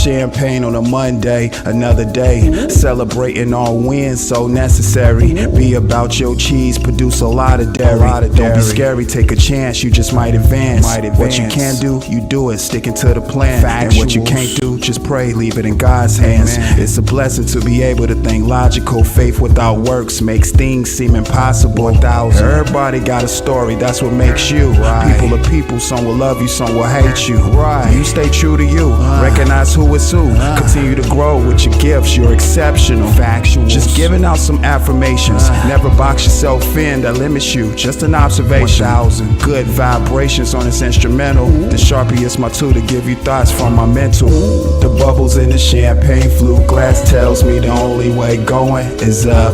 champagne on a Monday, another day. Celebrating all wins, so necessary. Be about your cheese, produce a lot of dairy. Don't be scary, take a chance, you just might advance. What you can do, you do it, sticking to the plan. And what you can't do, just pray, leave it in God's hands. It's a blessing to be able to think logical. Faith without works makes things seem impossible. Everybody got a story, that's what makes you. People are people, some will love you, some will hate you. You stay true to you, recognize who is who. Continue to grow with your gifts, you're exceptional. Just giving out some affirmations. Never box yourself in, that limits you. Just an observation. 1,000 good vibrations on this instrumental. The Sharpie is my tool to give you thoughts from my mental. The bubbles in the champagne flute glass tells me the only way going is up.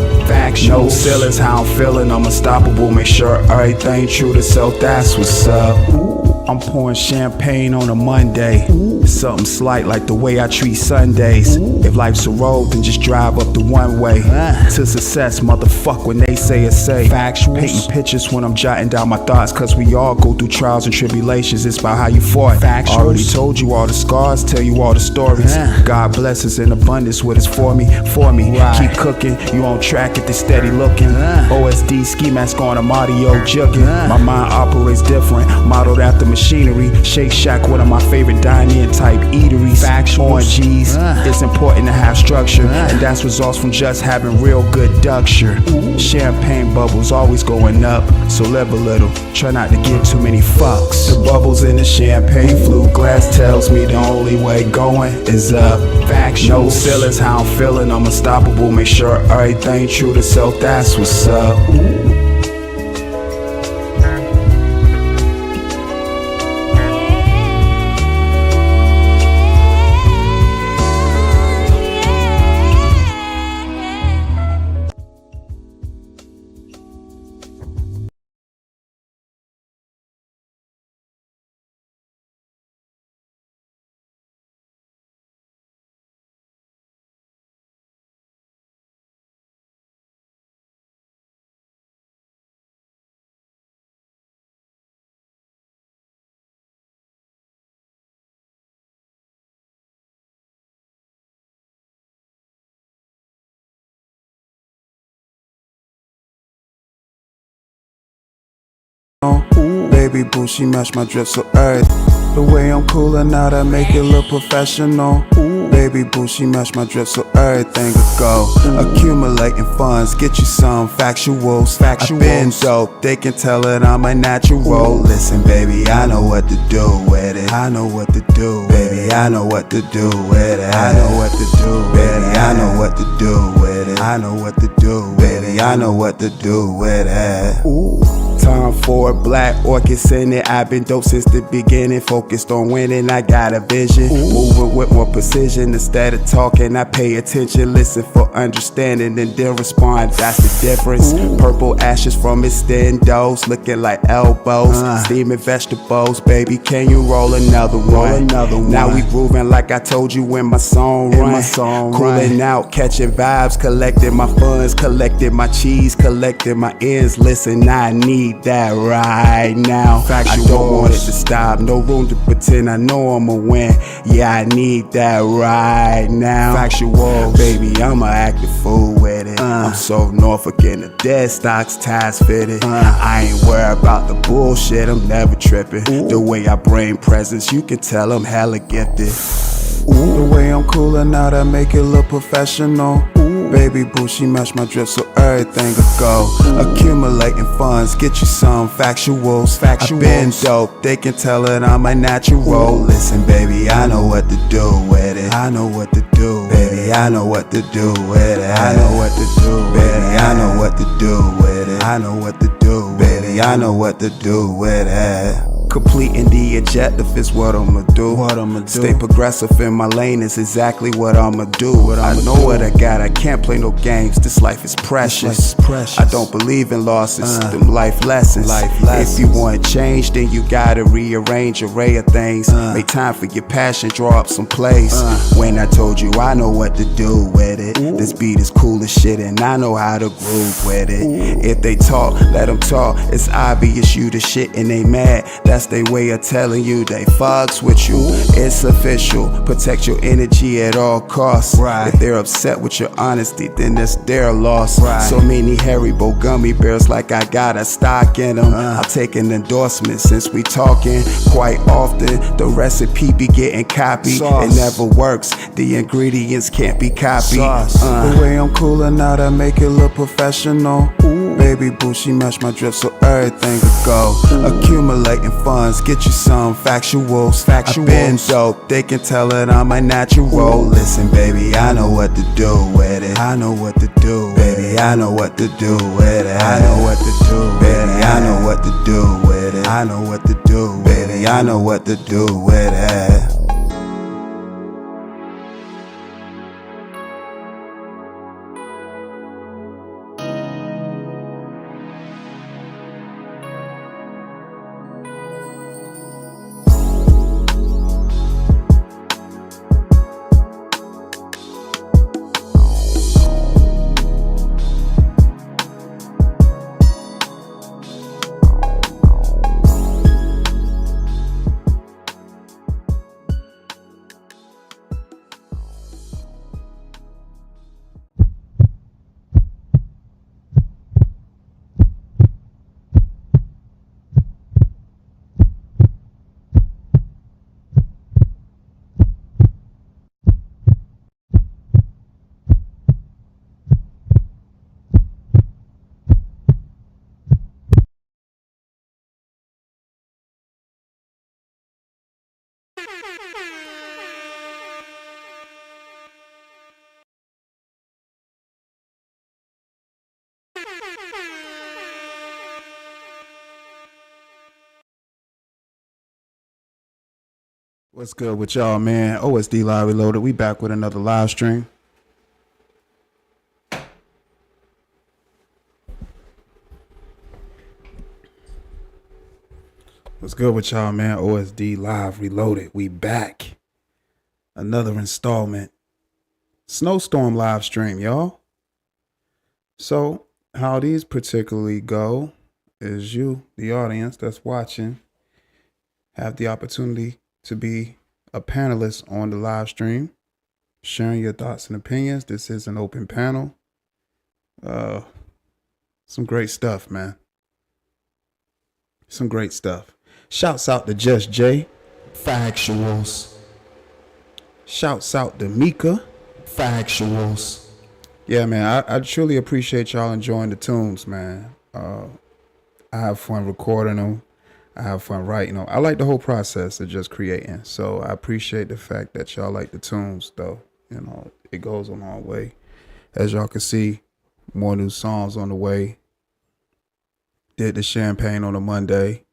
No ceilings, how I'm feeling, I'm unstoppable. Make sure everything true to self, that's what's up. I'm pouring champagne on a Monday. It's something slight like the way I treat Sundays. If life's a road, then just drive up the one way to success, motherfuck when they say it's safe. Painting pictures when I'm jotting down my thoughts, cause we all go through trials and tribulations. It's about how you fought. Already told you all the scars, tell you all the stories. God bless us in abundance, what is for me. Keep cooking, you on track if they steady looking. OSD ski mask on, I'm audio jugging. My mind operates different, modeled after machinery. Shake Shack, one of my favorite dine-in type eateries. On G's, it's important to have structure, and that's results from just having real good ducture. Champagne bubbles always going up, so live a little, try not to give too many fucks. The bubbles in the champagne flute glass tells me the only way going is up. No ceilings, how I'm feeling, I'm unstoppable. Make sure everything true to self, that's what's up. Baby boo, she match my drip so earth. The way I'm coolin' out, I make it look professional. Baby boo, she match my drip so everything could go. Accumulating funds, get you some factuals. I've been dope, they can tell it I'm a natural. Listen baby, I know what to do with it. I know what to do, baby, I know what to do with it. I know what to do, baby, I know what to do with it. I know what to do, baby, I know what to do with it. Time for black orchids in it. I've been dope since the beginning, focused on winning. I got a vision, moving with more precision. Instead of talking, I pay attention, listen for understanding, and then respond. That's the difference. Purple ashes from extendos, looking like elbows. Steaming vegetables, baby, can you roll another one? Now we grooving like I told you when my song run. Cooling out, catching vibes, collecting my funds, collecting my cheese, collecting my ends. Listen, I need that right now. I don't want it to stop, no room to pretend I know I'ma win. Yeah, I need that right now. Factual, baby, I'm a active fool with it. I'm so Norfolk in the dead stocks, ties fitted. I ain't worried about the bullshit, I'm never tripping. The way I bring presence, you can tell I'm hella gifted. The way I'm coolin' out, I make it look professional. Baby boo, she match my drip so everything could go. Accumulating funds, get you some factuals. I've been dope, they can tell it I'm a natural. Listen baby, I know what to do with it. I know what to do, baby, I know what to do with it. I know what to do, baby, I know what to do with it. I know what to do, baby, I know what to do with it. Completing the objective is what I'ma do. Stay progressive in my lane is exactly what I'ma do. I know what I got, I can't play no games. This life is precious. I don't believe in losses, them life lessons. If you want change, then you gotta rearrange array of things. Make time for your passion, draw up some plays. When I told you I know what to do with it. This beat is cool as shit and I know how to groove with it. If they talk, let them talk. It's obvious you the shit and they mad. That's that's their way of telling you they fucks with you. It's official, protect your energy at all costs. If they're upset with your honesty, then that's their loss. So many Haribo gummy bears like I got a stock in them. I'll take an endorsement since we talking quite often. The recipe be getting copied. It never works, the ingredients can't be copied. The way I'm coolin' out, I make it look professional. Baby boo, she match my drip so everything could go. Accumulating funds, get you some factuals. I've been dope, they can tell that I'm a natural. Listen baby, I know what to do with it. I know what to do, baby, I know what to do with it. I know what to do, baby, I know what to do with it. I know what to do, baby, I know what to do with it. What's good with y'all, man? OSD Live Reloaded. We back with another live stream. What's good with y'all, man? OSD Live Reloaded. We back. Another installment. Snowstorm live stream, y'all. So, how these particularly go is you, the audience that's watching, have the opportunity to be a panelist on the live stream, sharing your thoughts and opinions. This is an open panel. Some great stuff, man. Some great stuff. Shouts out to Just Jay. Factuals. Shouts out to Mika. Factuals. Yeah, man, I truly appreciate y'all enjoying the tunes, man. I have fun recording them. I have fun writing them. I like the whole process of just creating. So I appreciate the fact that y'all like the tunes, though. You know, it goes a long way. As y'all can see, more new songs on the way. Did the champagne on a Monday.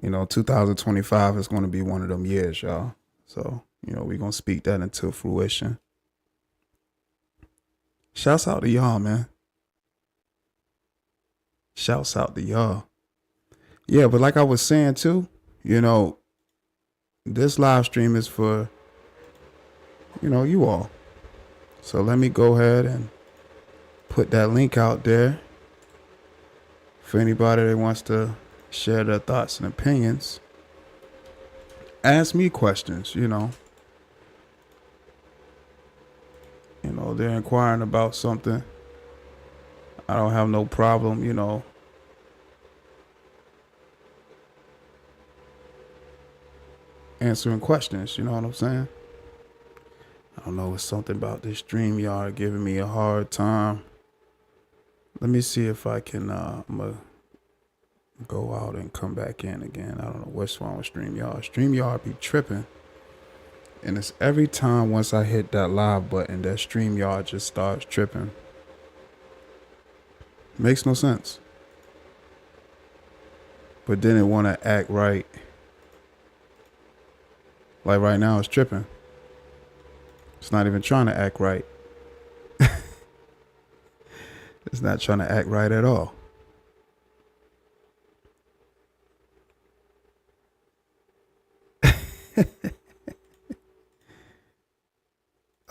You know, 2025 is going to be one of them years, y'all. So, you know, we're going to speak that into fruition. Shouts out to y'all, man. Shouts out to y'all. Yeah, but like I was saying too, you know, this live stream is for, you know, you all. So let me go ahead and put that link out there for anybody that wants to share their thoughts and opinions. Ask me questions, you know. You know, they're inquiring about something. I don't have no problem, you know, answering questions, you know what I'm saying? I don't know, it's something about this StreamYard giving me a hard time. Let me see if I can I'm gonna go out and come back in again. I don't know what's wrong with StreamYard. StreamYard be tripping. And it's every time once I hit that live button that StreamYard just starts tripping. Makes no sense. But then it wanna act right. Like right now it's tripping. It's not even trying to act right. It's not trying to act right at all.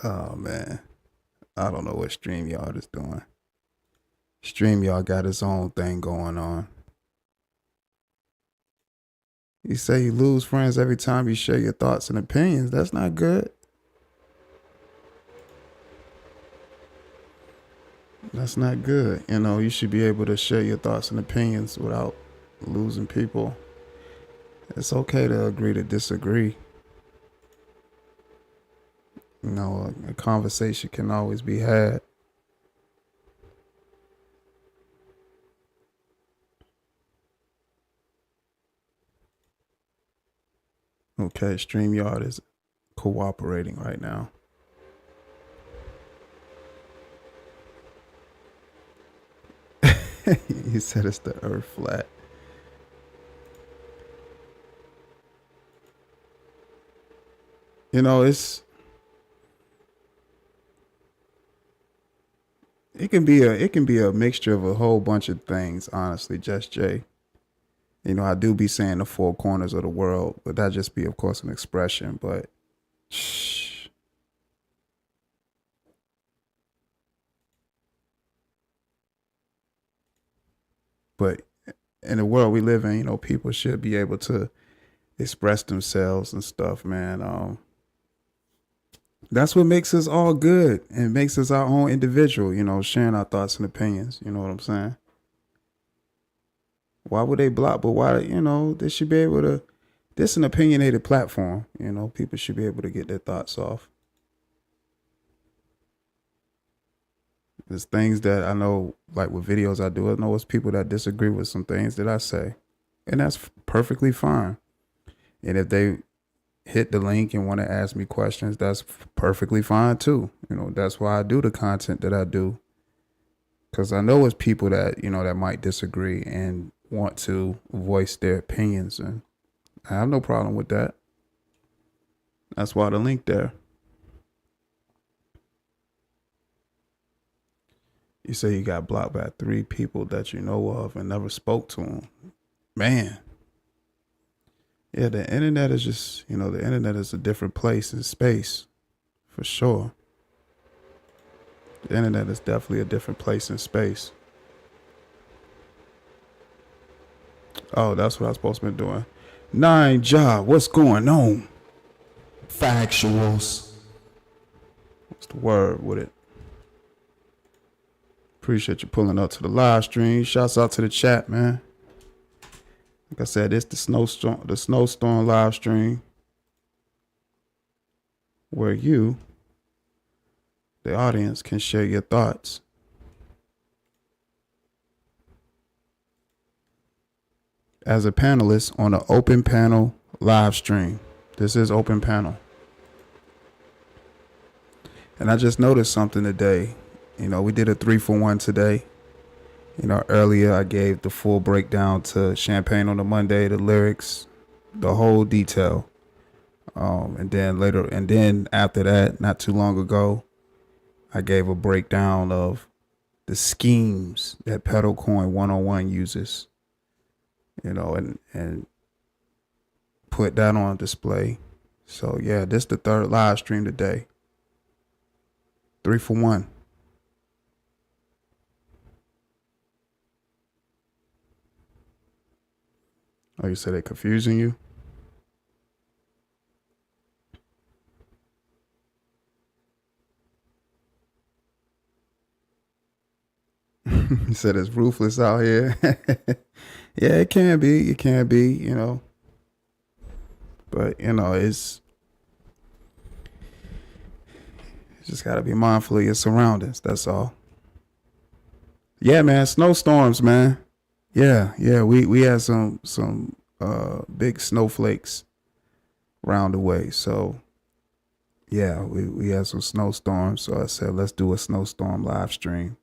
Oh man. I don't know what StreamYard is doing. StreamYard got its own thing going on. You say you lose friends every time you share your thoughts and opinions. That's not good. That's not good. You know, you should be able to share your thoughts and opinions without losing people. It's okay to agree to disagree. You know, a conversation can always be had. Okay, StreamYard is cooperating right now. He said it's the earth flat. You know, it can be a mixture of a whole bunch of things, honestly, Just Jay. You know, I do be saying the four corners of the world, but that just be, of course, an expression. But shh. But in the world we live in, you know, people should be able to express themselves and stuff, man. That's what makes us all good and makes us our own individual, you know, sharing our thoughts and opinions. You know what I'm saying? Why would they block? But why, you know, they should be able to. This is an opinionated platform. You know, people should be able to get their thoughts off. There's things that I know, like with videos I do, I know it's people that disagree with some things that I say. And that's perfectly fine. And if they hit the link and want to ask me questions, that's perfectly fine too. You know, that's why I do the content that I do. Because I know it's people that, you know, that might disagree and want to voice their opinions. And I have no problem with that. That's why the link there. You say you got blocked by 3 people that you know of and never spoke to them. Man. Yeah, the internet is just, you know, the internet is a different place in space, for sure. The internet is definitely a different place in space. Oh, that's what I was supposed to be doing. 9 Job, what's going on? Factuals. What's the word with it? Appreciate you pulling up to the live stream. Shouts out to the chat, man. Like I said, it's the Snowstorm live stream where you, the audience, can share your thoughts. As a panelist on an open panel live stream. This is open panel. And I just noticed something today. You know, we did a 3-for-1 today. You know, earlier I gave the full breakdown to Champagne on the Monday, the lyrics, the whole detail. And then after that, not too long ago, I gave a breakdown of the schemes that Pedal Coin 101 uses. You know, and put that on display. So yeah, this is the 3rd live stream today. 3-for-1. Oh, you said they're confusing you? You said it's ruthless out here. Yeah, it can be. It can be, you know. But, you know, it's just got to be mindful of your surroundings. That's all. Yeah, man. Snowstorms, man. Yeah. We had some big snowflakes round the way. So, yeah, we had some snowstorms. So I said, let's do a snowstorm live stream.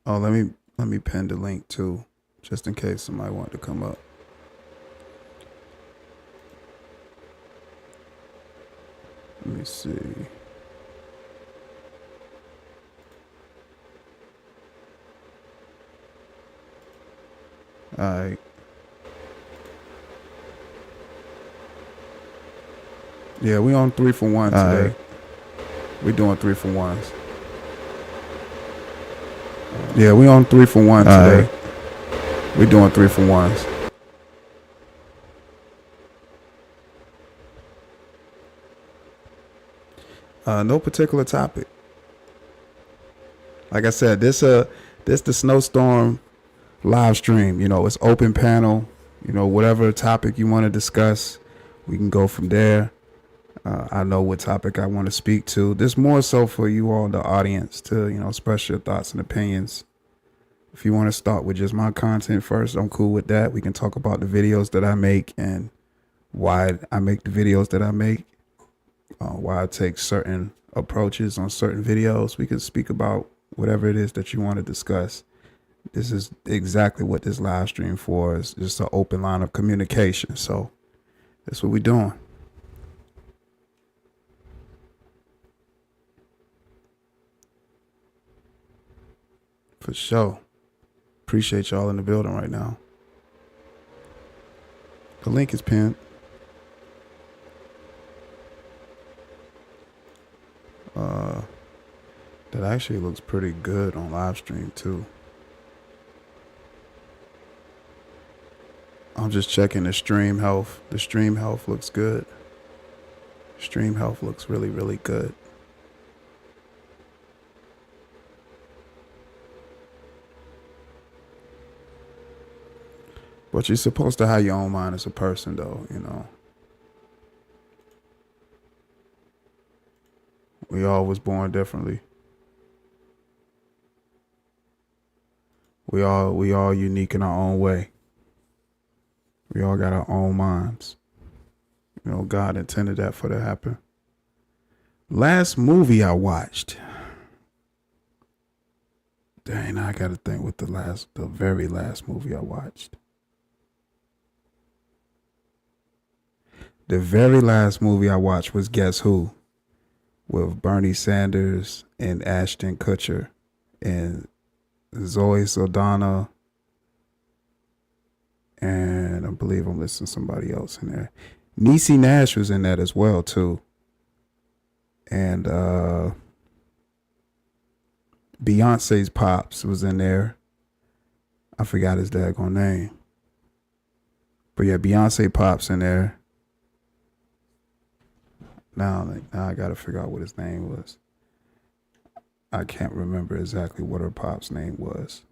Oh, let me pin the link too, just in case somebody wanted to come up. Let me see. All right. Yeah, we on 3-for-1 today. Right. We doing 3-for-1s. Yeah, we on 3-for-1 today. Right. We're doing 3-for-1s. No particular topic. Like I said, this the Snowstorm live stream. You know, it's open panel. You know, whatever topic you want to discuss, we can go from there. I know what topic I want to speak to. This more so for you all, the audience, to, you know, express your thoughts and opinions. If you want to start with just my content first, I'm cool with that. We can talk about the videos that I make and why I make the videos that I make, why I take certain approaches on certain videos. We can speak about whatever it is that you want to discuss. This is exactly what this live stream for is, just an open line of communication. So that's what we're doing. For sure. Appreciate y'all in the building right now. The link is pinned. That actually looks pretty good on live stream too. I'm just checking the stream health. The stream health looks good. Stream health looks really, really good. But you're supposed to have your own mind as a person, though, you know. We all was born differently. We all unique in our own way. We all got our own minds. You know, God intended that for to happen. Last movie I watched. Dang, I gotta think with the very last movie I watched. The very last movie I watched was Guess Who? With Bernie Sanders and Ashton Kutcher and Zoe Saldana. And I believe I'm listening to somebody else in there. Niecy Nash was in that as well, too. And Beyonce's Pops was in there. I forgot his daggone name. But yeah, Beyonce Pops in there. Now I got to figure out what his name was. I can't remember exactly what her pop's name was.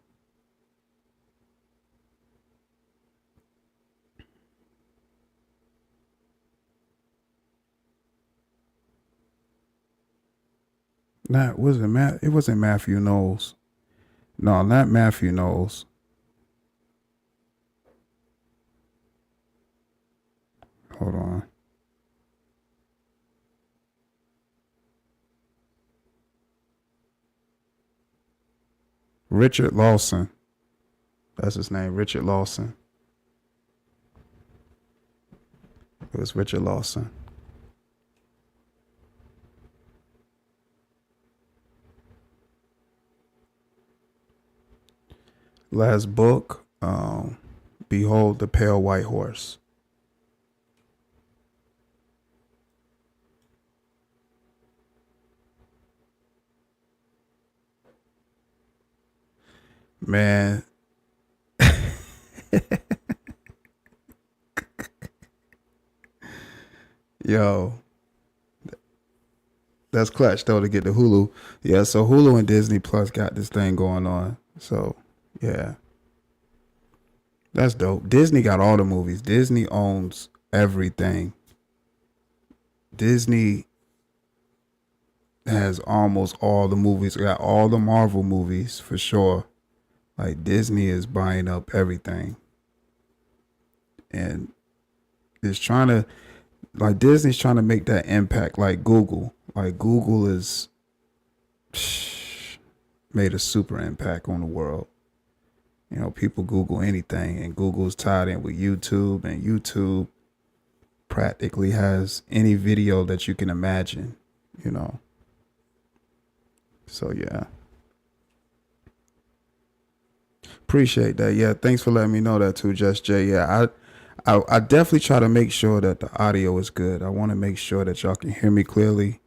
It wasn't Matthew Knowles. No, not Matthew Knowles. Hold on. Richard Lawson. That's his name, Richard Lawson. It was Richard Lawson. Last book, Behold the Pale White Horse. Man. Yo. That's clutch though to get the Hulu. Yeah, so Hulu and Disney Plus got this thing going on. So, yeah. That's dope. Disney got all the movies. Disney owns everything. Disney has almost all the movies. Got all the Marvel movies for sure. Like Disney is buying up everything. And it's trying to, like Disney's trying to make that impact like Google. Like Google is made a super impact on the world. You know, people Google anything, and Google's tied in with YouTube, and YouTube practically has any video that you can imagine, you know. So yeah. Appreciate that. Yeah, thanks for letting me know that too, Just Jay. Yeah, I definitely try to make sure that the audio is good. I want to make sure that y'all can hear me clearly.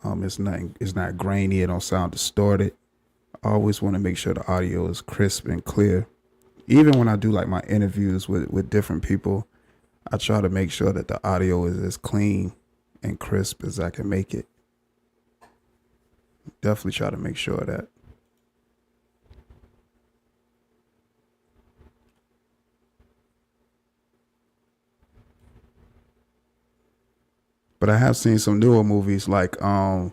It's not grainy. It don't sound distorted. I always want to make sure the audio is crisp and clear. Even when I do like my interviews with different people, I try to make sure that the audio is as clean and crisp as I can make it. Definitely try to make sure of that. But I have seen some newer movies like The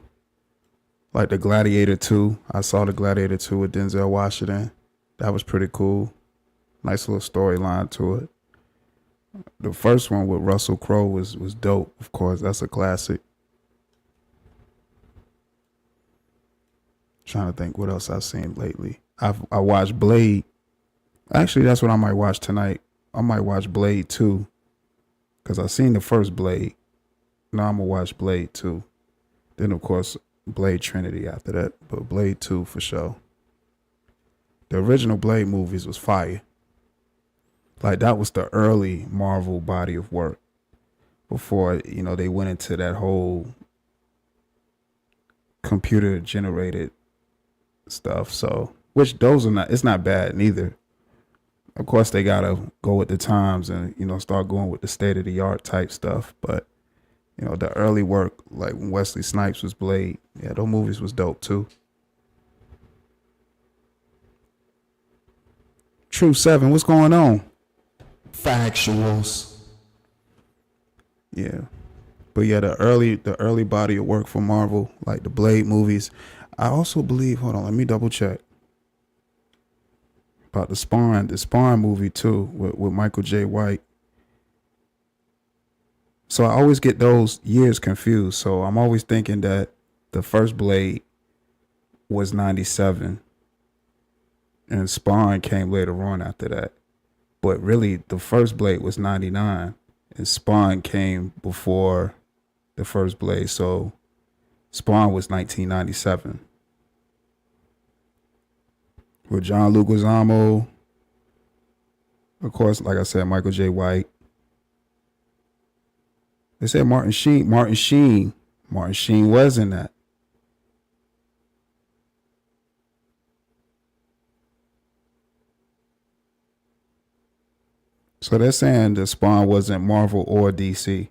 Gladiator 2. I saw The Gladiator 2 with Denzel Washington. That was pretty cool. Nice little storyline to it. The first one with Russell Crowe was dope. Of course, that's a classic. Trying to think what else I've seen lately. I watched Blade. Actually, that's what I might watch tonight. I might watch Blade 2. Because I seen the first Blade. Now I'm going to watch Blade 2. Then, of course, Blade Trinity after that. But Blade 2 for sure. The original Blade movies was fire. Like, that was the early Marvel body of work. Before, they went into that whole computer-generated stuff. So, which those are not, it's not bad neither. Of course, they got to go with the times and, start going with the state-of-the-art type stuff. But, the early work, like when Wesley Snipes was Blade, yeah, those movies was dope too. True 7, what's going on? Factuals. Yeah. But yeah, the early body of work for Marvel, like the Blade movies. I also believe, hold on, let me double check. About the Spawn movie too, with Michael J. White. So I always get those years confused. So I'm always thinking that the first Blade was 97 and Spawn came later on after that. But really, the first Blade was 99 and Spawn came before the first Blade. So Spawn was 1997. With John Leguizamo, of course, like I said, Michael J. White. They said Martin Sheen was in that. So they're saying the Spawn wasn't Marvel or DC.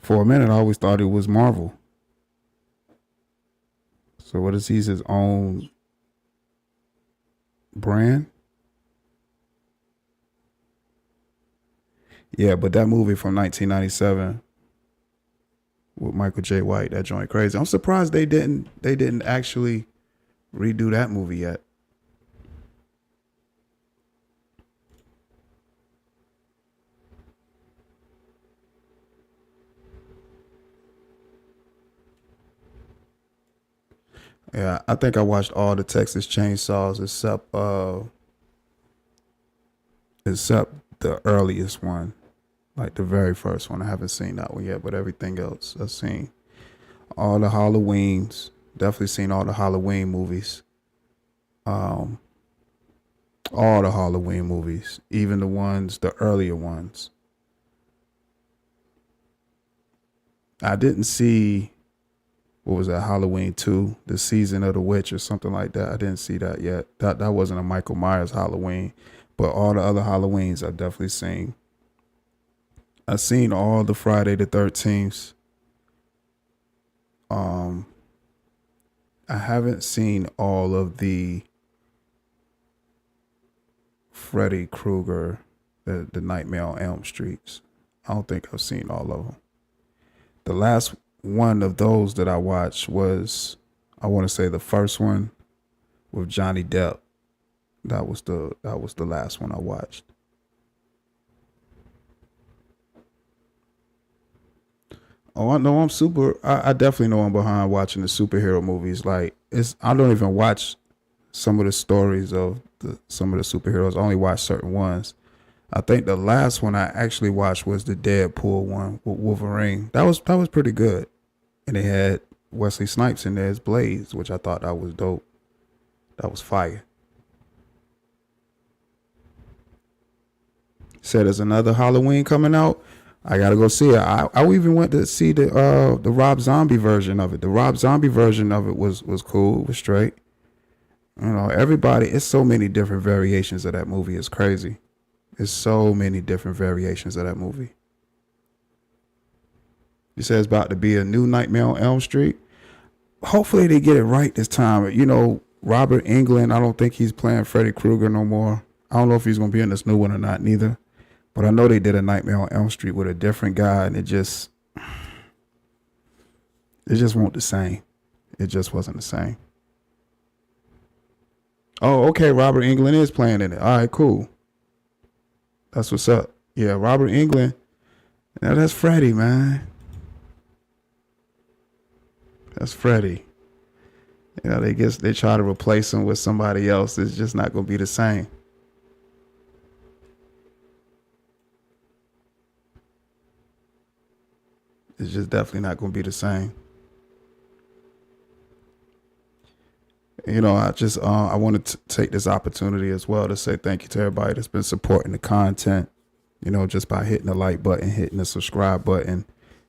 For a minute, I always thought it was Marvel. So what is he's his own brand? Yeah, but that movie from 1997 with Michael J. White, that joint crazy. I'm surprised they didn't actually redo that movie yet. Yeah, I think I watched all the Texas Chainsaws except the earliest one, like the very first one. I haven't seen that one yet, but everything else I've seen. All the Halloweens, definitely seen all the Halloween movies. All the Halloween movies, even the earlier ones. I didn't see, what was that, Halloween 2, the Season of the Witch or something like that. I didn't see that yet. That wasn't a Michael Myers Halloween, but all the other Halloweens I've definitely seen. I've seen all the Friday the 13th. I haven't seen all of the Freddy Krueger, the Nightmare on Elm Streets. I don't think I've seen all of them. The last one of those that I watched was, I want to say, the first one with Johnny Depp. That was the last one I watched. Oh, I know I definitely know I'm behind watching the superhero movies. Like, I don't even watch some of the stories of some of the superheroes. I only watch certain ones. I think the last one I actually watched was the Deadpool one with Wolverine. That was pretty good. And they had Wesley Snipes in there as Blaze, which I thought that was dope. That was fire. Said there's another Halloween coming out. I gotta go see it. I even went to see the Rob Zombie version of it. The Rob Zombie version of it was cool. It was straight. You know, everybody. It's so many different variations of that movie. It's crazy. It's so many different variations of that movie. You said it's about to be a new Nightmare on Elm Street. Hopefully they get it right this time. You know, Robert Englund, I don't think he's playing Freddy Krueger no more. I don't know if he's going to be in this new one or not, neither. But I know they did a Nightmare on Elm Street with a different guy, and it just wasn't the same. It just wasn't the same. Oh, okay, Robert Englund is playing in it. All right, cool. That's what's up. Yeah, Robert Englund. Now that's Freddy, man. That's Freddy. You know, they try to replace him with somebody else. It's just not going to be the same. It's just definitely not going to be the same. You know, I want to take this opportunity as well to say thank you to everybody that's been supporting the content, you know, just by hitting the like button, hitting the subscribe button.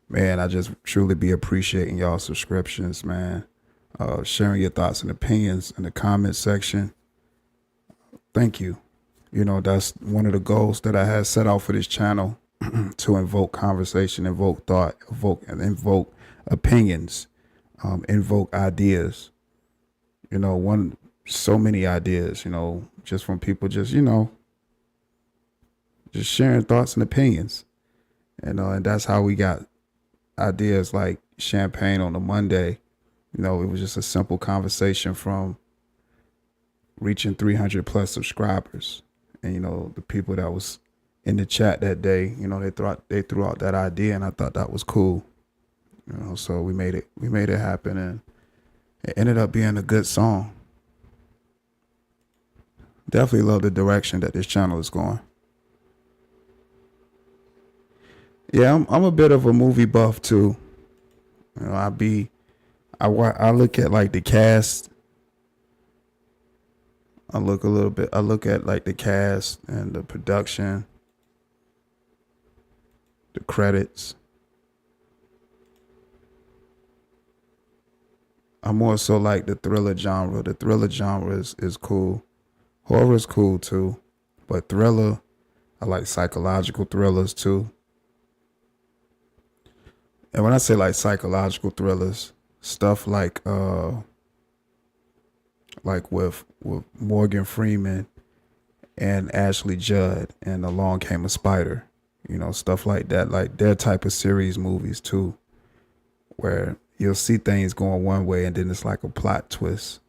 Man, I just truly be appreciating y'all subscriptions, man. Sharing your thoughts and opinions in the comment section. Thank you. You know, that's one of the goals that I had set out for this channel, to invoke conversation, invoke thought, invoke opinions, invoke ideas. You know, so many ideas, you know, just from people just, you know, just sharing thoughts and opinions. You know, and that's how we got ideas like Champagne on a Monday. You know, it was just a simple conversation from reaching 300 plus subscribers. And, you know, the people that was in the chat that day, you know, they threw out that idea, and I thought that was cool. You know, so we made it happen, and it ended up being a good song. Definitely love the direction that this channel is going. Yeah, I'm a bit of a movie buff too. You know, I look at like the cast. I look at like the cast and the production, the credits. I'm more so like the thriller genre. The thriller genre is cool. Horror is cool too. But thriller, I like psychological thrillers too. And when I say like psychological thrillers, stuff like with Morgan Freeman and Ashley Judd and Along Came a Spider, you know, stuff like that, like their type of series movies too, where you'll see things going one way and then it's like a plot twist.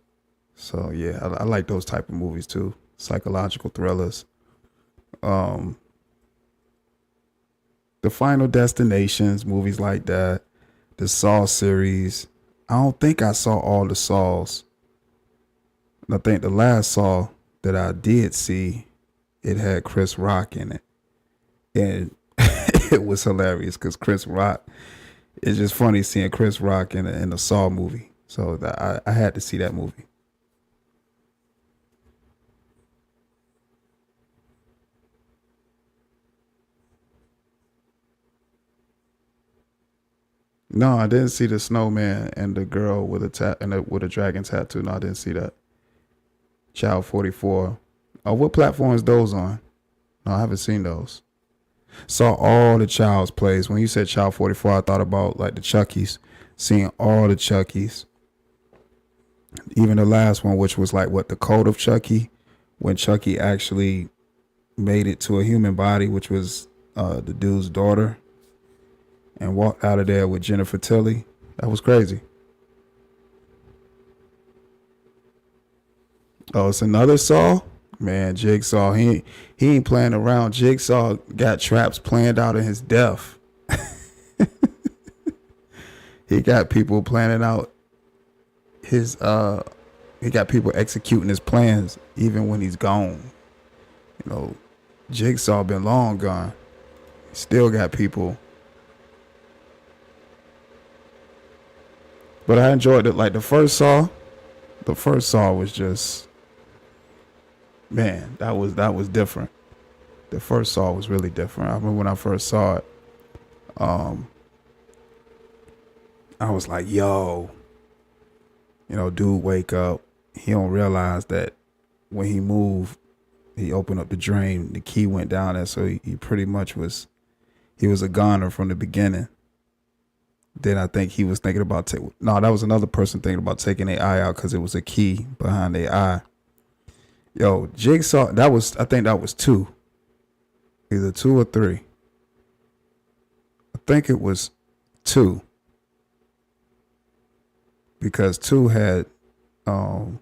So yeah, I like those type of movies too, psychological thrillers. The Final Destinations, movies like that, the Saw series. I don't think I saw all the Saws. I think the last Saw that I did see, it had Chris Rock in it. And it was hilarious because Chris Rock, it's just funny seeing Chris Rock in a Saw movie. So I had to see that movie. No, I didn't see the snowman and the girl with with a dragon tattoo. No, I didn't see that. Child 44. Oh, what platform is those on? No, I haven't seen those. Saw all the Child's plays. When you said Child 44, I thought about like the Chuckies. Seeing all the Chuckies. Even the last one, which was like what, the Code of Chucky, when Chucky actually made it to a human body, which was the dude's daughter, and walked out of there with Jennifer Tilly. That was crazy. Oh, it's another Saw? Man, Jigsaw, he ain't playing around. Jigsaw got traps planned out in his death. He got people planning out his he got people executing his plans even when he's gone. You know, Jigsaw been long gone. Still got people. But I enjoyed it. Like the first Saw was just, man, that was different. The first Saw was really different. I remember when I first saw it, I was like, yo, dude, wake up. He don't realize that when he moved, he opened up the drain, the key went down there, so he pretty much he was a goner from the beginning. Then I think he was thinking about that was another person thinking about taking their eye out because it was a key behind their eye. Yo, Jigsaw, I think that was 2. Either 2 or 3. I think it was 2. Because 2 had Donnie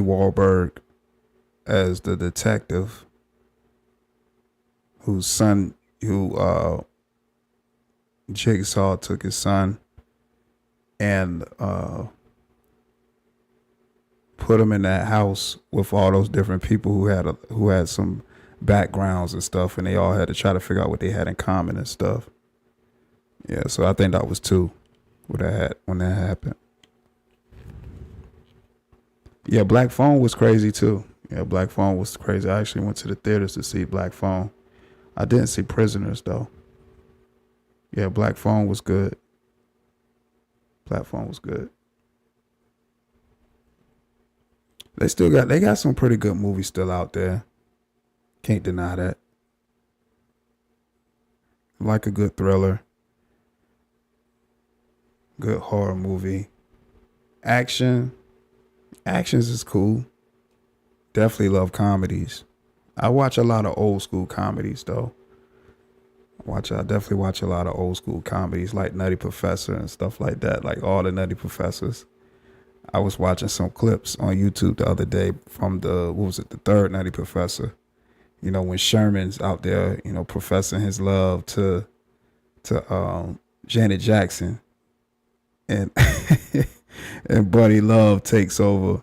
Wahlberg as the detective who Jigsaw took his son and put him in that house with all those different people who had some backgrounds and stuff, and they all had to try to figure out what they had in common and stuff. Yeah, so I think that was 2 when that happened. Yeah, Black Phone was crazy too. Yeah, Black Phone was crazy. I actually went to the theaters to see Black Phone. I didn't see Prisoners though. Yeah, Black Phone was good. Black Phone was good. They got some pretty good movies still out there. Can't deny that. Like a good thriller. Good horror movie. Actions is cool. Definitely love comedies. I watch a lot of old school comedies though. I definitely watch a lot of old school comedies like Nutty Professor and stuff like that, like all the Nutty Professors. I was watching some clips on YouTube the other day from the third Nutty Professor. When Sherman's out there, professing his love to Janet Jackson, and and Buddy Love takes over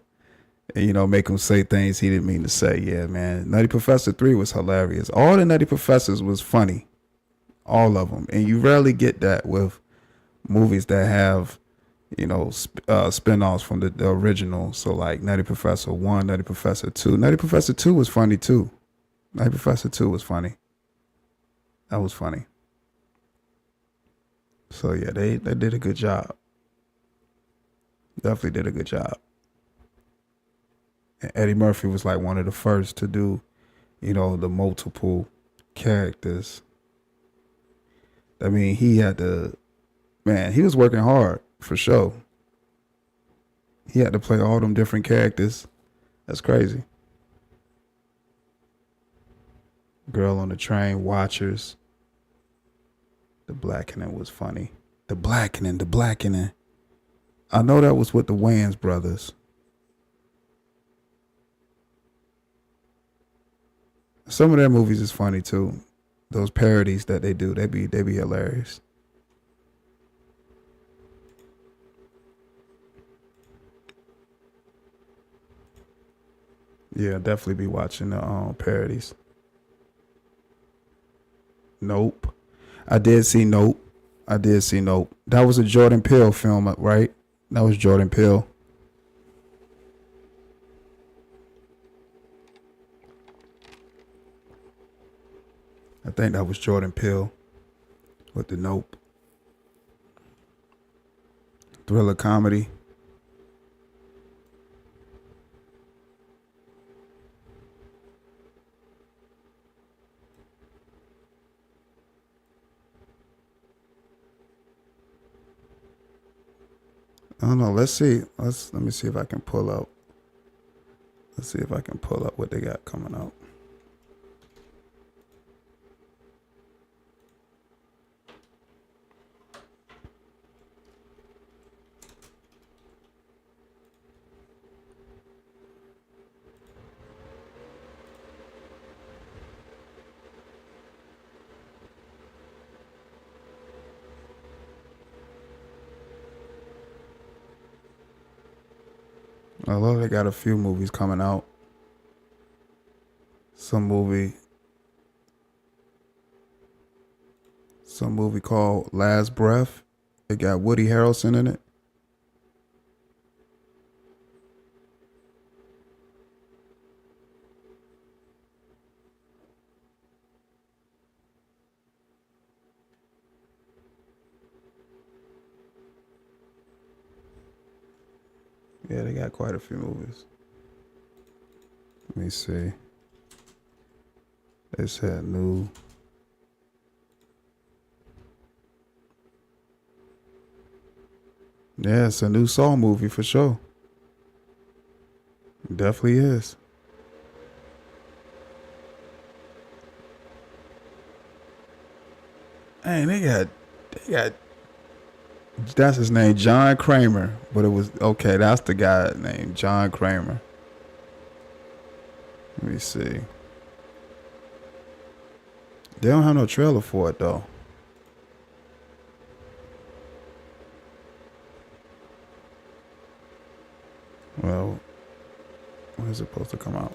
and, make him say things he didn't mean to say. Yeah, man. Nutty Professor 3 was hilarious. All the Nutty Professors was funny. All of them. And you rarely get that with movies that have, spin-offs from the original. So like Nutty Professor 1, Nutty Professor 2. Nutty Professor 2 was funny too. Nutty Professor 2 was funny. That was funny. So yeah, they did a good job. Definitely did a good job. And Eddie Murphy was like one of the first to do, the multiple characters. I mean, he was working hard for sure. He had to play all them different characters. That's crazy. Girl on the Train, Watchers. The Blackening was funny. The Blackening. I know that was with the Wayans brothers. Some of their movies is funny too. Those parodies that they do, they be hilarious. Yeah, definitely be watching the parodies. Nope. I did see Nope. That was a Jordan Peele film, right? That was Jordan Peele. I think that was Jordan Peele with the Nope. Thriller comedy. I don't know. Let's see. Let me see if I can pull up. Let's see if I can pull up what they got coming out. Although they got a few movies coming out. Some movie called Last Breath. It got Woody Harrelson in it. Yeah, they got quite a few movies. Let me see. They said new. Yeah, it's a new Saw movie for sure. It definitely is. Hey, they got. That's his name, John Kramer. But it was okay. That's the guy named John Kramer. Let me see. They don't have no trailer for it though. Well, when is it supposed to come out?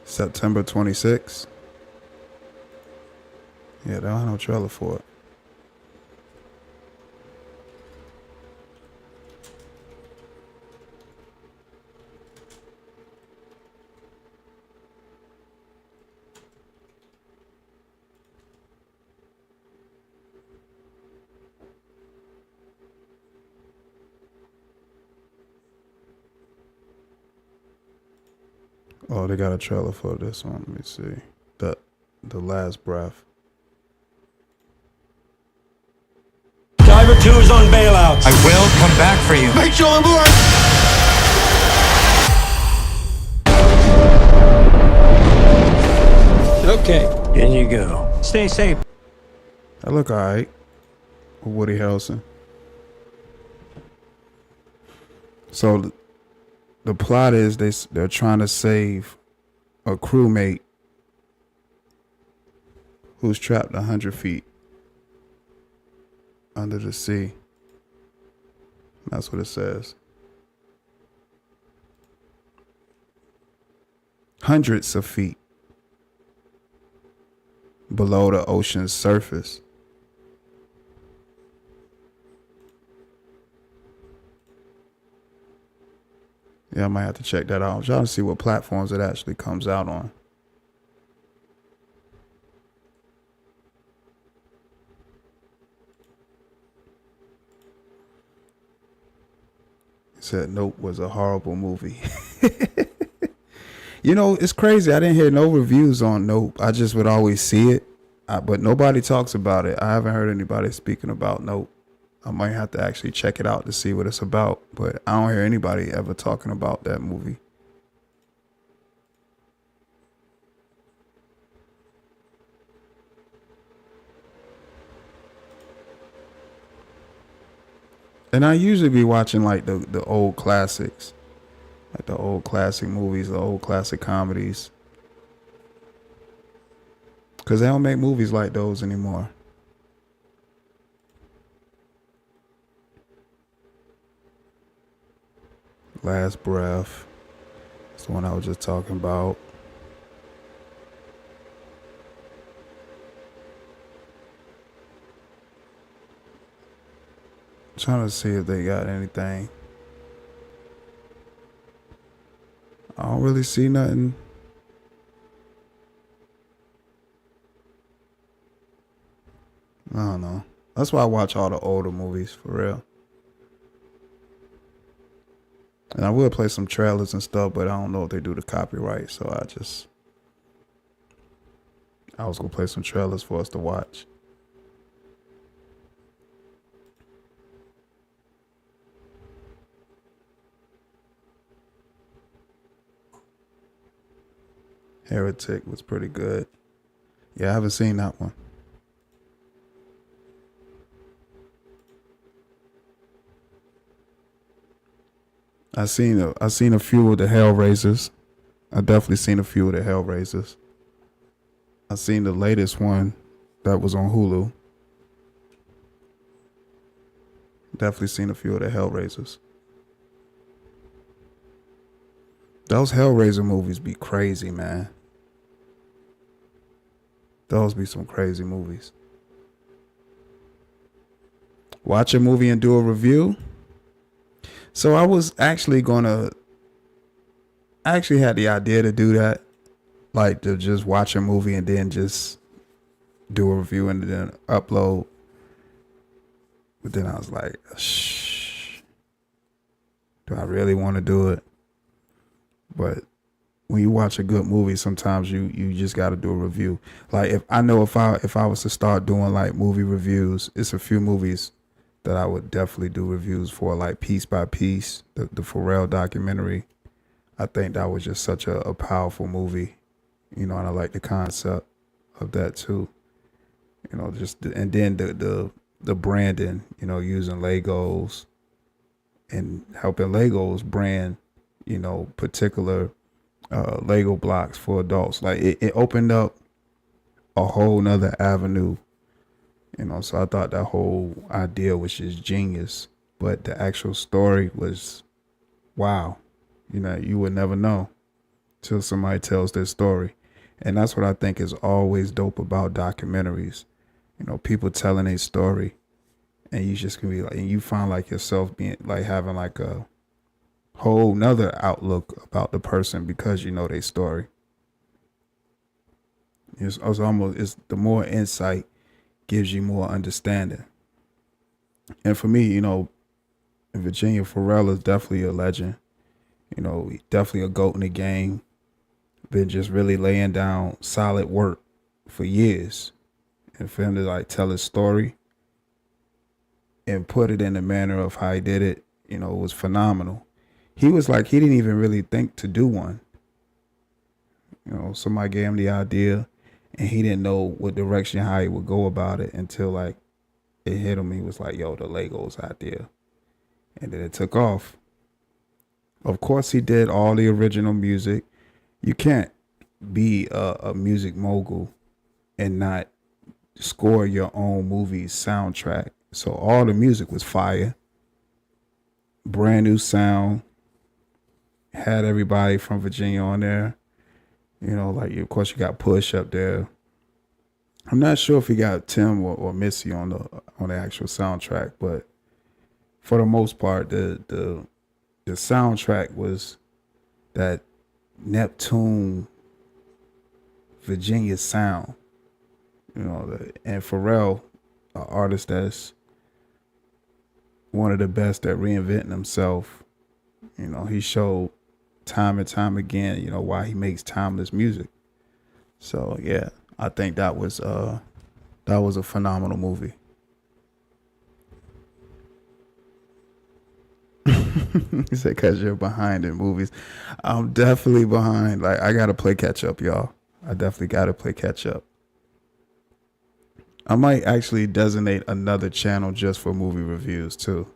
September 26th. Yeah, they don't have no trailer for it. Oh, they got a trailer for this one. Let me see. The Last Breath. Diver 2 is on bailout. I will come back for you. Make sure aboard. Okay, in you go. Stay safe. That look alright. Woody Harrelson. So the plot is they're trying to save a crewmate who's trapped 100 feet under the sea. That's what it says. Hundreds of feet below the ocean's surface. Yeah, I might have to check that out. I'm trying to see what platforms it actually comes out on. It said Nope was a horrible movie. You know, it's crazy. I didn't hear no reviews on Nope. I just would always see it, but nobody talks about it. I haven't heard anybody speaking about Nope. I might have to actually check it out to see what it's about, but I don't hear anybody ever talking about that movie. And I usually be watching like the old classics. Like the old classic movies, the old classic comedies. Because they don't make movies like those anymore. Last Breath. That's the one I was just talking about. Trying to see if they got anything. I don't really see nothing. I don't know. That's why I watch all the older movies, for real. And I will play some trailers and stuff, but I don't know if they do the copyright, so I was gonna play some trailers for us to watch. Heretic was pretty good. Yeah, I haven't seen that one. I seen a few of the Hellraisers. I definitely seen a few of the Hellraisers. I seen the latest one that was on Hulu. Definitely seen a few of the Hellraisers. Those Hellraiser movies be crazy, man. Those be some crazy movies. Watch a movie and do a review. So I was actually I actually had the idea to do that. Like to just watch a movie and then just do a review and then upload. But then I was like, shh, do I really want to do it? But when you watch a good movie, sometimes you just got to do a review. Like if I was to start doing like movie reviews, it's a few movies that I would definitely do reviews for, like Piece by Piece, the Pharrell documentary. I think that was just such a powerful movie, and I like the concept of that too. And then the branding, using Legos and helping Legos brand, particular Lego blocks for adults. Like it opened up a whole nother avenue, so I thought that whole idea was just genius. But the actual story was, wow, you would never know till somebody tells their story. And that's what I think is always dope about documentaries. People telling a story, and you just can be like, and you find like yourself being like having like a whole nother outlook about the person because you know their story. It's the more insight gives you more understanding. And for me, Virginia Pharrell is definitely a legend. Definitely a GOAT in the game. Been just really laying down solid work for years. And for him to like tell his story and put it in the manner of how he did it, was phenomenal. He was like, he didn't even really think to do one. Somebody gave him the idea and he didn't know what direction, how he would go about it until like it hit him. He was like, yo, the Legos idea. And then it took off. Of course, he did all the original music. You can't be a music mogul and not score your own movie's soundtrack. So all the music was fire. Brand new sound. Had everybody from Virginia on there. Like of course you got Push up there. I'm not sure if he got Tim or Missy on the actual soundtrack, but for the most part, the soundtrack was that Neptune Virginia sound. And Pharrell, an artist that's one of the best at reinventing himself. He showed time and time again, why he makes timeless music. So yeah, I think that was a phenomenal movie. He said, "Cause you're behind in movies." I'm definitely behind. Like I gotta play catch up, y'all. I definitely gotta play catch up. I might actually designate another channel just for movie reviews too.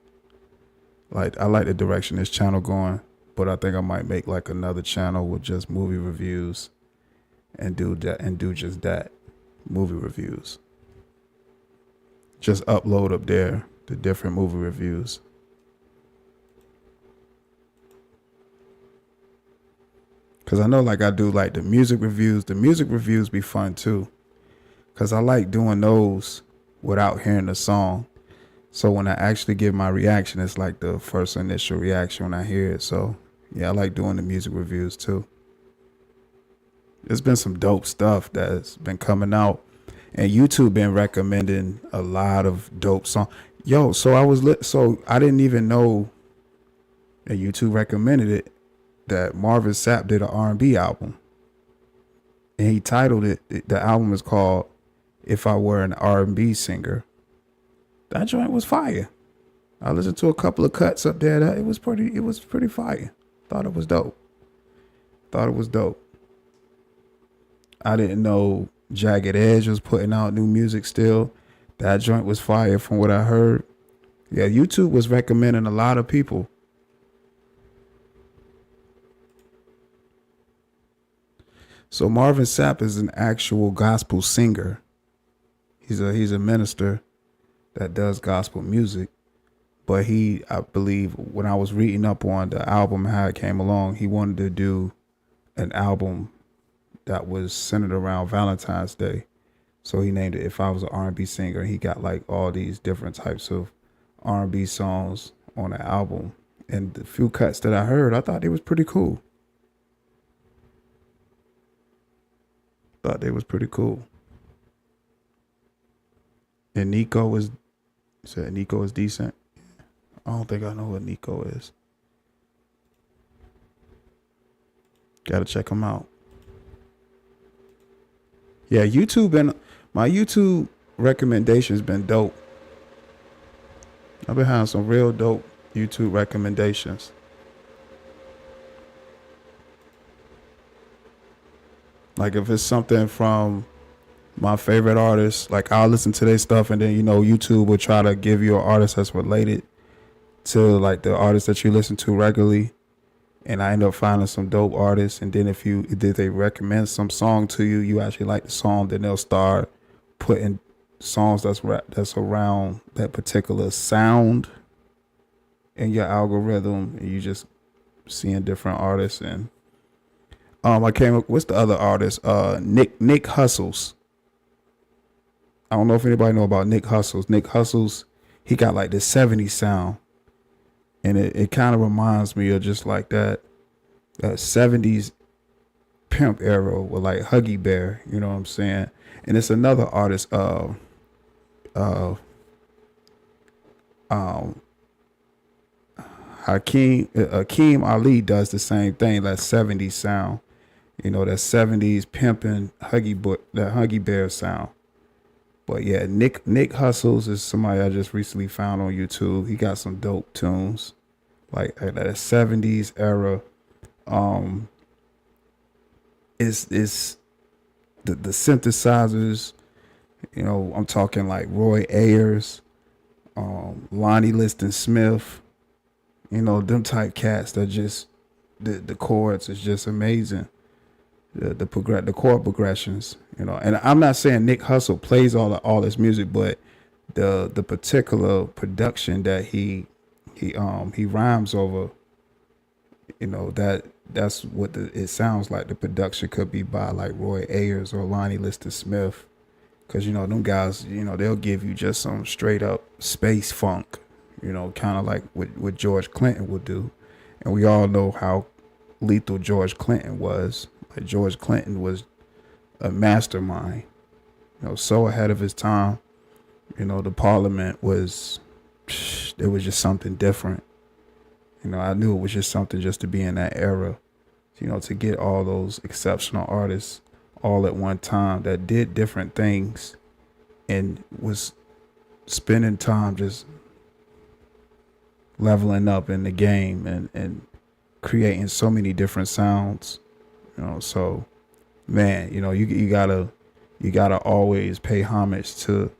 Like I like the direction this channel going, but I think I might make like another channel with just movie reviews and do just that, movie reviews. Just upload up there the different movie reviews. Cause I know like I do like the music reviews. The music reviews be fun too. Cause I like doing those without hearing the song. So when I actually give my reaction, it's like the first initial reaction when I hear it. So yeah, I like doing the music reviews too. There's been some dope stuff that's been coming out, and YouTube been recommending a lot of dope songs. Yo, so I didn't even know that YouTube recommended it, that Marvin Sapp did an R&B album. And he titled it, the album is called If I Were an R&B Singer. That joint was fire. I listened to a couple of cuts up there. It was pretty fire. Thought it was dope. I didn't know Jagged Edge was putting out new music still. That joint was fire from what I heard. Yeah, YouTube was recommending a lot of people. So Marvin Sapp is an actual gospel singer. He's a minister that does gospel music. But I believe when I was reading up on the album, how it came along, he wanted to do an album that was centered around Valentine's Day. So he named it If I Was an R&B Singer. He got like all these different types of R&B songs on the album. And the few cuts that I heard, I thought they was pretty cool. And Nico is said Nico is decent. I don't think I know what Nico is. Gotta check him out. Yeah, my YouTube recommendations been dope. I've been having some real dope YouTube recommendations. Like if it's something from my favorite artists, like I'll listen to their stuff, and then YouTube will try to give you an artist that's related to like the artists that you listen to regularly. And I end up finding some dope artists, and then if they recommend some song to you, you actually like the song, then they'll start putting songs that's around that particular sound in your algorithm, and you just seeing different artists. And I came up. What's the other artist? Nick Hustles. I don't know if anybody know about Nick Hustles. Nick Hustles, he got like this 70s sound. And it kind of reminds me of just like that 70s pimp era with like Huggy Bear, you know what I'm saying? And it's another artist, Hakeem Ali does the same thing, that 70s sound. That 70s pimping that Huggy Bear sound. But yeah, Nick Hustles is somebody I just recently found on YouTube. He got some dope tunes, like that 70s era. It's the synthesizers. I'm talking like Roy Ayers, Lonnie Liston Smith. Them type cats that just the chords is just amazing. The chord progressions, and I'm not saying Nick Hustle plays all this music, but the particular production that he rhymes over, that's what it sounds like. The production could be by like Roy Ayers or Lonnie Liston Smith, because them guys, they'll give you just some straight up space funk, kind of like what George Clinton would do, and we all know how lethal George Clinton was. Like George Clinton was a mastermind, so ahead of his time. The parliament was just something different. I knew it was just something just to be in that era, to get all those exceptional artists all at one time that did different things and was spending time just leveling up in the game and creating so many different sounds. So man, you gotta always pay homage to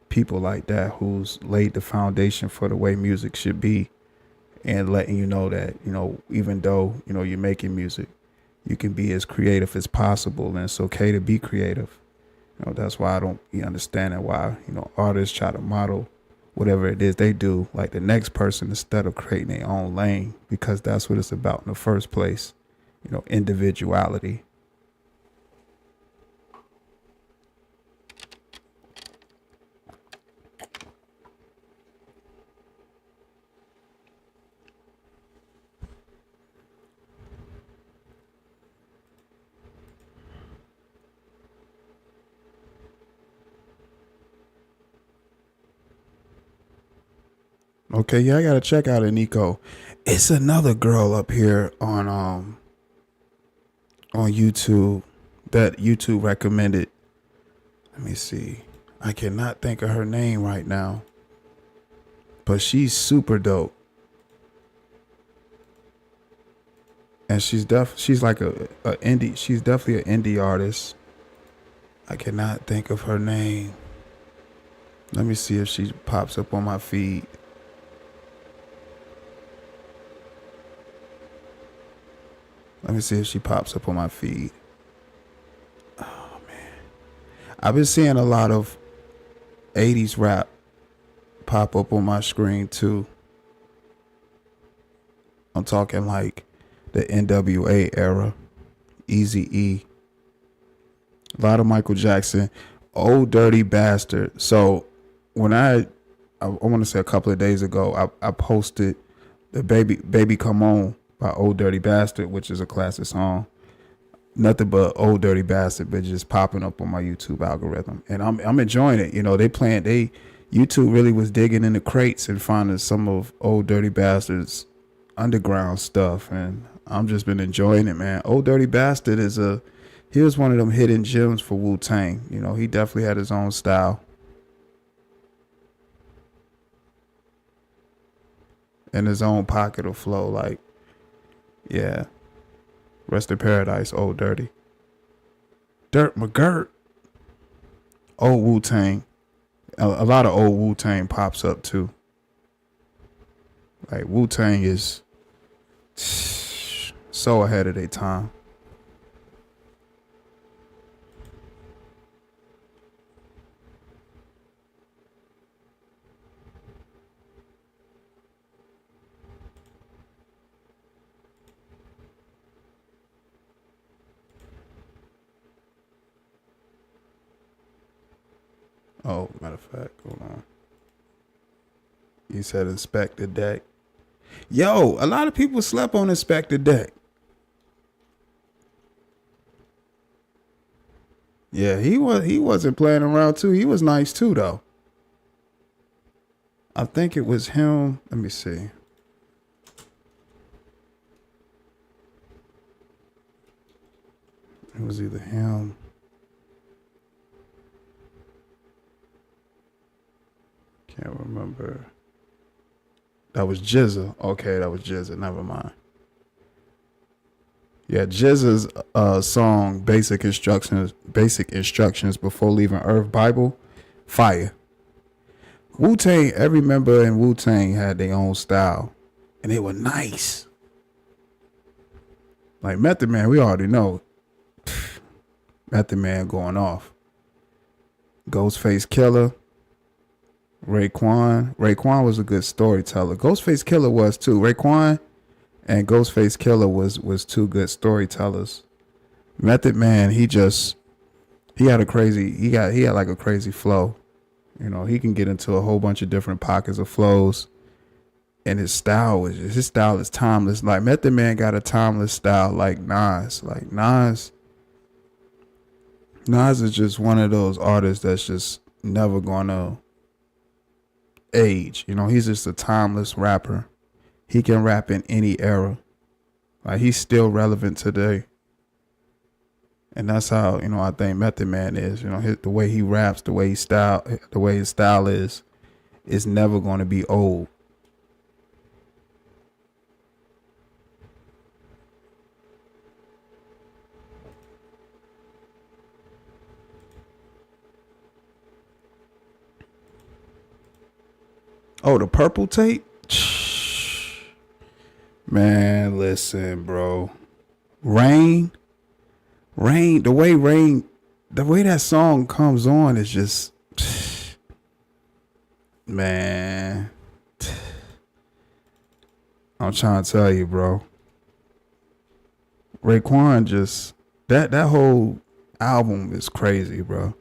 people like that who's laid the foundation for the way music should be, and letting you know that even though you're making music, you can be as creative as possible, and it's okay to be creative. That's why I don't be understanding why artists try to model whatever it is they do like the next person instead of creating their own lane, because that's what it's about in the first place. Individuality. Okay, yeah, I gotta check out Nico. It's another girl up here on YouTube that YouTube recommended. Let me see. I cannot think of her name right now, but she's super dope, and she's like a indie. She's definitely an indie artist. I cannot think of her name. Let me see if she pops up on my feed. Let me see if she pops up on my feed. Oh, man. I've been seeing a lot of 80s rap pop up on my screen, too. I'm talking like the NWA era, Eazy-E. A lot of Michael Jackson, Old Dirty Bastard. So when I want to say a couple of days ago, I posted the Baby Come On by Old Dirty Bastard, which is a classic song. nothing but Old Dirty Bastard bitches popping up on my YouTube algorithm, and I'm enjoying it. You know, YouTube really was digging in the crates and finding some of Old Dirty Bastard's underground stuff, and I'm just been enjoying it, man. Old Dirty Bastard he was one of them hidden gems for Wu-Tang. You know, he definitely had his own style and his own pocket of flow. Like, yeah, rest in paradise, Old Dirty. Dirt McGirt. Old Wu-Tang. A lot of old Wu-Tang pops up too. Like, Wu-Tang is so ahead of their time. Oh, matter of fact, hold on. You said Inspector Deck. Yo, a lot of people slept on Inspector Deck. Yeah, he wasn't playing around too. He was nice too though. I think it was him. Let me see. It was either him. Can't remember. That was Jizza. Okay, that was Jizza. Never mind. Yeah, Jizza's song Basic Instructions Before Leaving Earth Bible, fire. Wu-Tang, every member in Wu-Tang had their own style, and they were nice. Like Method Man, we already know. Method Man going off. Ghostface Killer. Raekwon. Raekwon was a good storyteller. Ghostface Killer was too. Raekwon and Ghostface Killer was two good storytellers. Method Man, he had like a crazy flow. You know, he can get into a whole bunch of different pockets of flows, and his style is timeless. Like Method Man got a timeless style, like Nas. Like Nas is just one of those artists that's just never gonna age. You know, he's just a timeless rapper. He can rap in any era. Like, he's still relevant today. And that's how, you know, I think Method Man is. You know, the way he raps, the way his style is never going to be old. Oh, the purple tape? Man, listen, bro. Rain, the way that song comes on is just, man. I'm trying to tell you, bro. Raekwon just, that whole album is crazy, bro.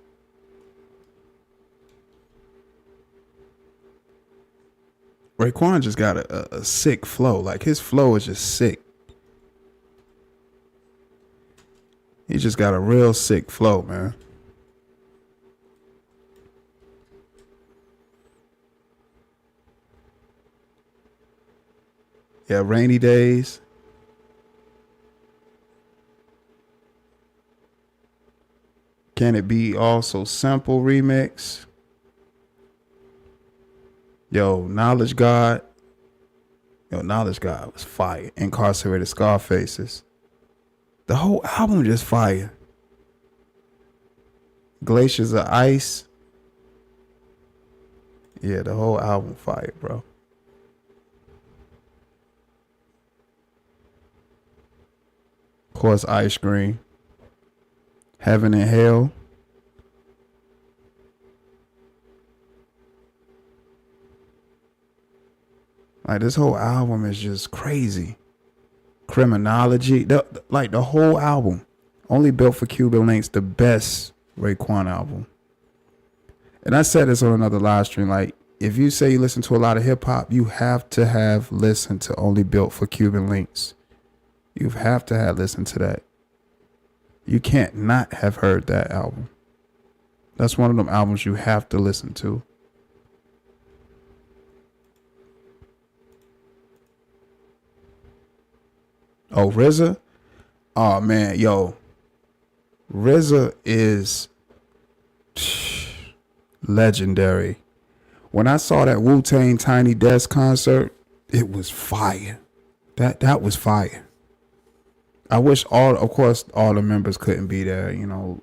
Raekwon just got a sick flow. Like, his flow is just sick. He just got a real sick flow, man. Yeah, Rainy Days. Can It Be All So Simple remix. Yo, Knowledge God was fire. Incarcerated Scarfaces. The whole album just fire. Glaciers of Ice. Yeah, the whole album fire, bro. Of course, Ice Cream. Heaven and Hell. Like, this whole album is just crazy. Criminology, the whole album. Only Built for Cuban Links, the best Raekwon album. And I said this on another live stream. Like, if you say you listen to a lot of hip hop, you have to have listened to Only Built for Cuban Links. You have to have listened to that. You can't not have heard that album. That's one of them albums you have to listen to. Oh, RZA? Oh, man, yo. RZA is legendary. When I saw that Wu-Tang Tiny Desk concert, it was fire. That was fire. I wish of course, all the members couldn't be there. You know,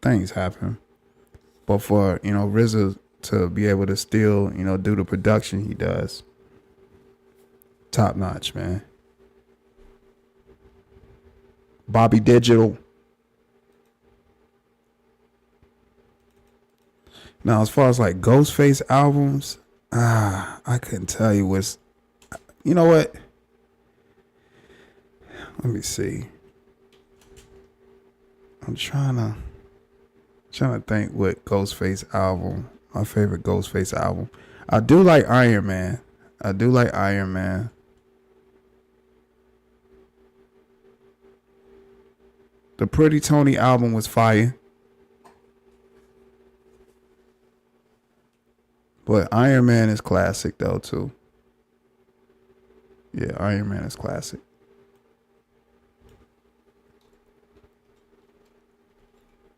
things happen. But for, you know, RZA to be able to still, you know, do the production he does, top notch, man. Bobby Digital. Now, as far as like Ghostface albums, I couldn't tell you what's. You know what? Let me see. I'm trying to think what Ghostface album, my favorite Ghostface album. I do like Iron Man. The Pretty Tony album was fire. But Iron Man is classic though too. Yeah, Iron Man is classic.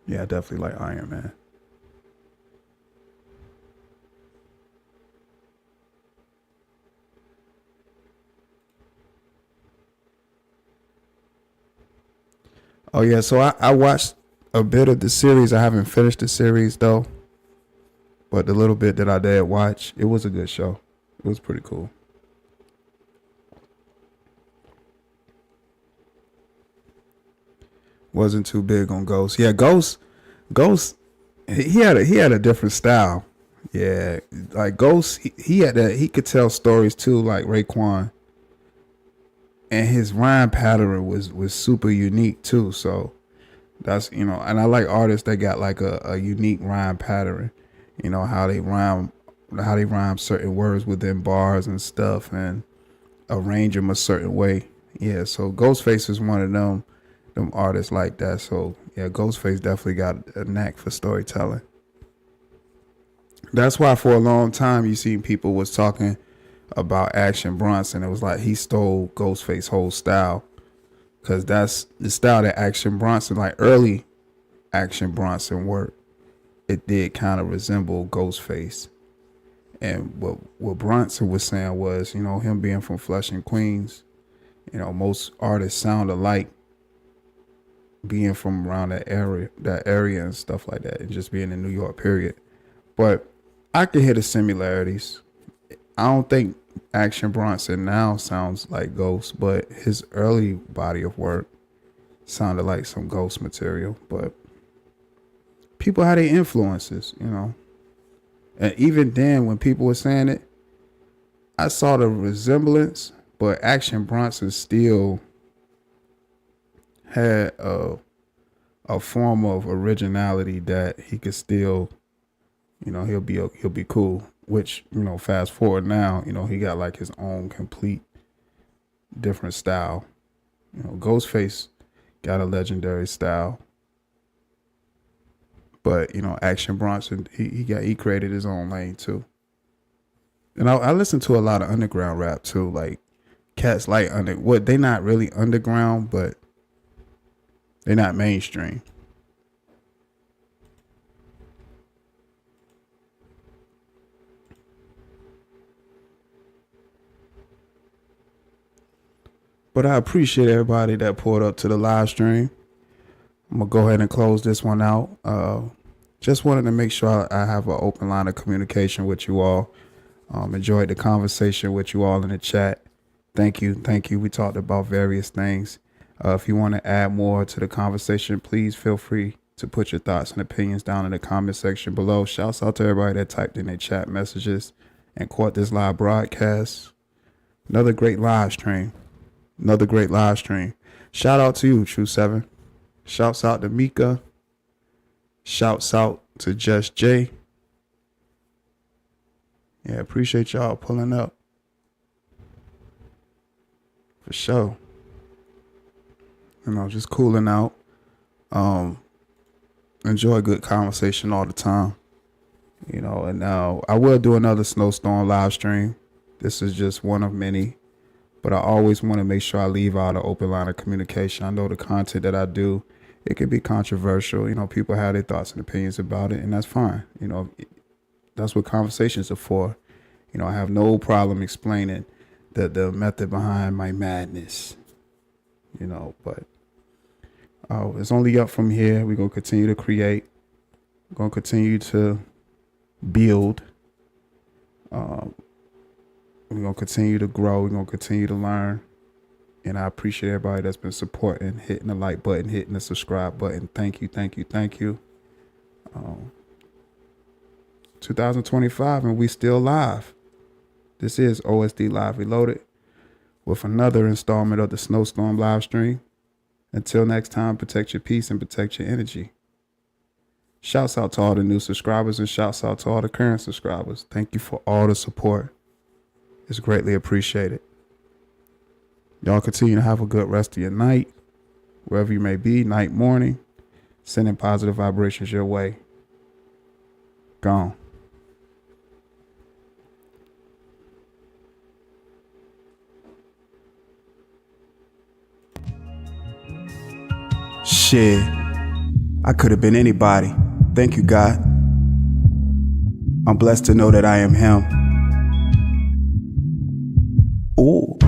Yeah, I definitely like Iron Man. Oh yeah, so I watched a bit of the series. I haven't finished the series though. But the little bit that I did watch, it was a good show. It was pretty cool. Wasn't too big on Ghost. Yeah, Ghost, he had a different style. Yeah, like Ghost, he had that. He could tell stories too, like Raekwon, and his rhyme pattern was super unique too. So that's, you know, and I like artists that got like a unique rhyme pattern. You know, how they rhyme certain words within bars and stuff, and arrange them a certain way. Yeah, so Ghostface is one of them artists like that. So yeah, Ghostface definitely got a knack for storytelling. That's why for a long time you seen people was talking about Action Bronson. It was like he stole Ghostface's whole style, because that's the style that Action Bronson, like early Action Bronson work, it did kind of resemble Ghostface. And what Bronson was saying was, you know, him being from Flushing, Queens, you know, most artists sound alike, being from around that area and stuff like that, and just being in New York, period. But I can hear the similarities. I don't think Action Bronson now sounds like Ghost, but his early body of work sounded like some Ghost material. But people had their influences, you know. And even then, when people were saying it, I saw the resemblance, but Action Bronson still had a form of originality that he could still, you know, he'll be cool. Which, you know, fast forward now, you know, he got like his own complete different style. You know, Ghostface got a legendary style. But, you know, Action Bronson, he created his own lane too. And I listen to a lot of underground rap too, like cats like they not really underground, but they're not mainstream. But I appreciate everybody that pulled up to the live stream. I'm going to go ahead and close this one out. Just wanted to make sure I have an open line of communication with you all. Enjoyed the conversation with you all in the chat. Thank you. We talked about various things. If you want to add more to the conversation, please feel free to put your thoughts and opinions down in the comment section below. Shouts out to everybody that typed in their chat messages and caught this live broadcast. Another great live stream. Shout out to you, True 7. Shouts out to Mika. Shouts out to Just J. Yeah, appreciate y'all pulling up. For sure. You know, just cooling out. Enjoy good conversation all the time. You know, and I will do another Snowstorm live stream. This is just one of many, but I always want to make sure I leave out an open line of communication. I know the content that I do, it can be controversial. You know, people have their thoughts and opinions about it, and that's fine. You know, that's what conversations are for. You know, I have no problem explaining the method behind my madness. You know, but it's only up from here. We're going to continue to create. We're going to continue to build. We're going to continue to grow. We're going to continue to learn. And I appreciate everybody that's been supporting, hitting the like button, hitting the subscribe button. Thank you, thank you, thank you. 2025 and we still live. This is OSD Live Reloaded with another installment of the Snowstorm live stream. Until next time, protect your peace and protect your energy. Shouts out to all the new subscribers and shouts out to all the current subscribers. Thank you for all the support. It's greatly appreciated. Y'all continue to have a good rest of your night, wherever you may be, night, morning. Sending positive vibrations your way. Gone. Shit, I could have been anybody. Thank you, God. I'm blessed to know that I am Him. Ooh.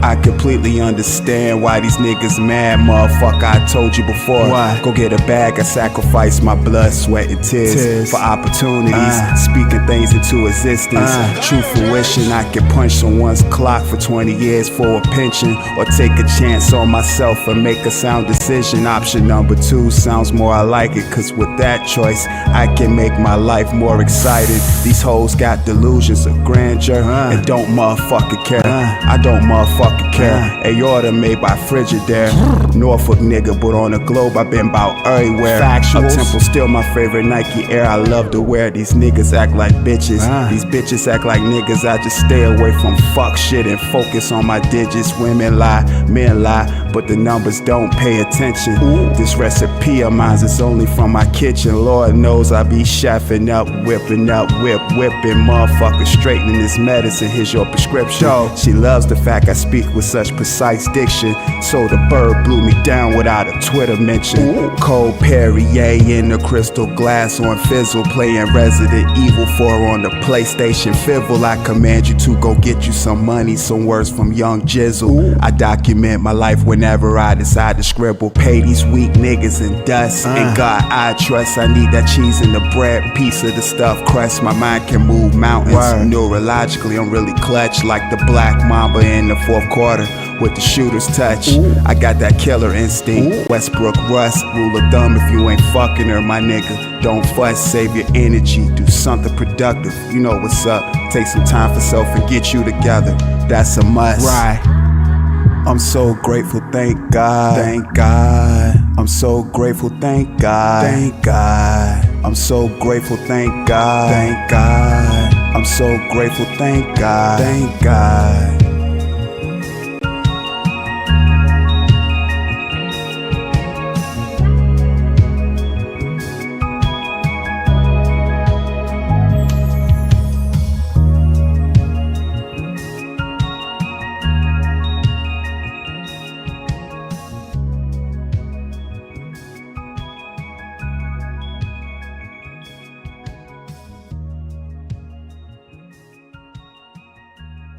I completely understand why these niggas mad, motherfucker. I told you before. Why? Go get a bag, I sacrifice my blood, sweat, and tears for opportunities, speaking things into existence. True fruition, I can punch someone's clock for 20 years for a pension, or take a chance on myself and make a sound decision. Option number 2 sounds more I like it, cause with that choice, I can make my life more exciting. These hoes got delusions of grandeur and don't motherfucking care. I don't motherfucking care. Aorta made by Frigidaire. Norfolk nigga, but on the globe I've been about everywhere. Factuals. Up Temple still my favorite Nike Air. I love to wear. These niggas act like bitches. These bitches act like niggas. I just stay away from fuck shit and focus on my digits. Women lie, men lie, but the numbers don't pay attention. This recipe of mine is only from my kitchen. Lord knows I be chefing up, whipping motherfuckers, straightening this medicine. Here's your prescription. She loves the fact I speak with such precise diction, so the bird blew me down without a Twitter mention. Cold Perrier in the crystal glass on fizzle, playing Resident Evil 4 on the PlayStation Fizzle. I command you to go get you some money, some words from Young Jizzle. I document my life whenever I decide to scribble. Pay these weak niggas in dust. In God I trust. I need that cheese and the bread, piece of the stuffed crust. My mind can move mountains. Neurologically I'm really clutch, like the black mamba in the 4th quarter with the shooter's touch. I got that killer instinct. Westbrook Russ, rule of thumb, if you ain't fucking her, my nigga, don't fuss, save your energy, do something productive. You know what's up. Take some time for self and get you together. That's a must. Right. I'm so grateful, thank God. Thank God. I'm so grateful, thank God. Thank God. I'm so grateful, thank God. Thank God. I'm so grateful, thank God. Thank God.